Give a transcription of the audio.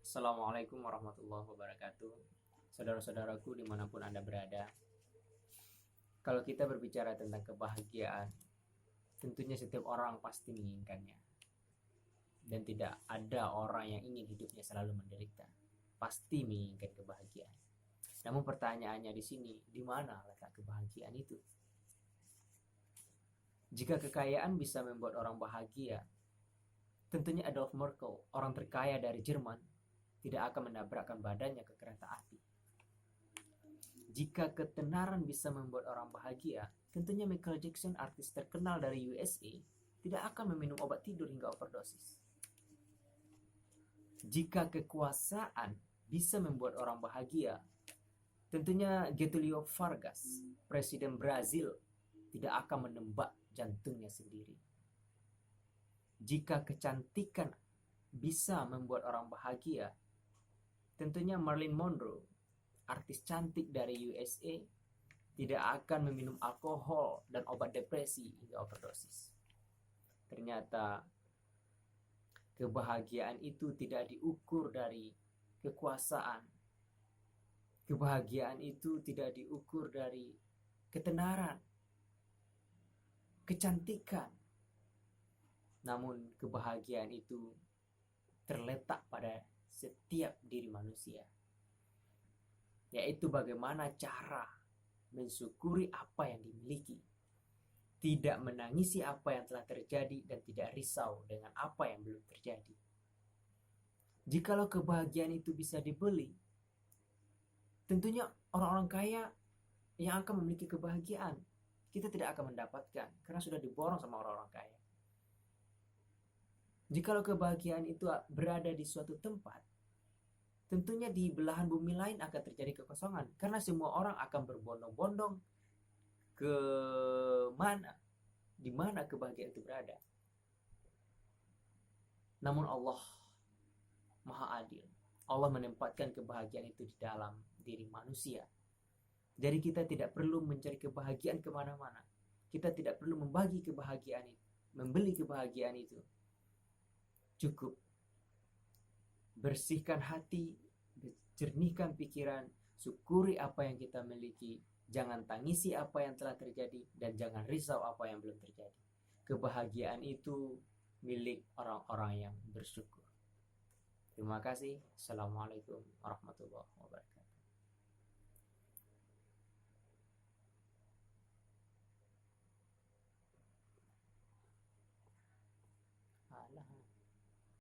Assalamualaikum warahmatullahi wabarakatuh. Saudara-saudaraku dimanapun Anda berada. Kalau kita berbicara tentang kebahagiaan, tentunya setiap orang pasti menginginkannya. Dan tidak ada orang yang ingin hidupnya selalu menderita. Pasti menginginkan kebahagiaan. Namun pertanyaannya di sini, di mana letak kebahagiaan itu? Jika kekayaan bisa membuat orang bahagia, tentunya Adolf Merkel, orang terkaya dari Jerman, tidak akan menabrakkan badannya ke kereta api. Jika ketenaran bisa membuat orang bahagia, tentunya Michael Jackson, artis terkenal dari USA, tidak akan meminum obat tidur hingga overdosis. Jika kekuasaan bisa membuat orang bahagia, tentunya Getulio Vargas, presiden Brazil, tidak akan menembak jantungnya sendiri. Jika kecantikan bisa membuat orang bahagia, tentunya Marilyn Monroe, artis cantik dari USA, tidak akan meminum alkohol dan obat depresi hingga overdosis. Ternyata kebahagiaan itu tidak diukur dari kekuasaan. Kebahagiaan itu tidak diukur dari ketenaran, kecantikan. Namun kebahagiaan itu terletak pada setiap diri manusia. Yaitu bagaimana cara mensyukuri apa yang dimiliki, tidak menangisi apa yang telah terjadi, dan tidak risau dengan apa yang belum terjadi. Jikalau kebahagiaan itu bisa dibeli, tentunya orang-orang kaya yang akan memiliki kebahagiaan kita tidak akan mendapatkan karena sudah diborong sama orang-orang kaya. Jikalau kebahagiaan itu berada di suatu tempat, tentunya di belahan bumi lain akan terjadi kekosongan karena semua orang akan berbondong-bondong ke mana, di mana kebahagiaan itu berada. Namun Allah Maha Adil. Allah menempatkan kebahagiaan itu di dalam diri manusia. Jadi kita tidak perlu mencari kebahagiaan kemana-mana. Kita tidak perlu membagi kebahagiaan itu, membeli kebahagiaan itu. Cukup bersihkan hati, jernihkan pikiran, syukuri apa yang kita miliki, jangan tangisi apa yang telah terjadi, dan jangan risau apa yang belum terjadi. Kebahagiaan itu milik orang-orang yang bersyukur. Terima kasih. Assalamualaikum warahmatullahi wabarakatuh.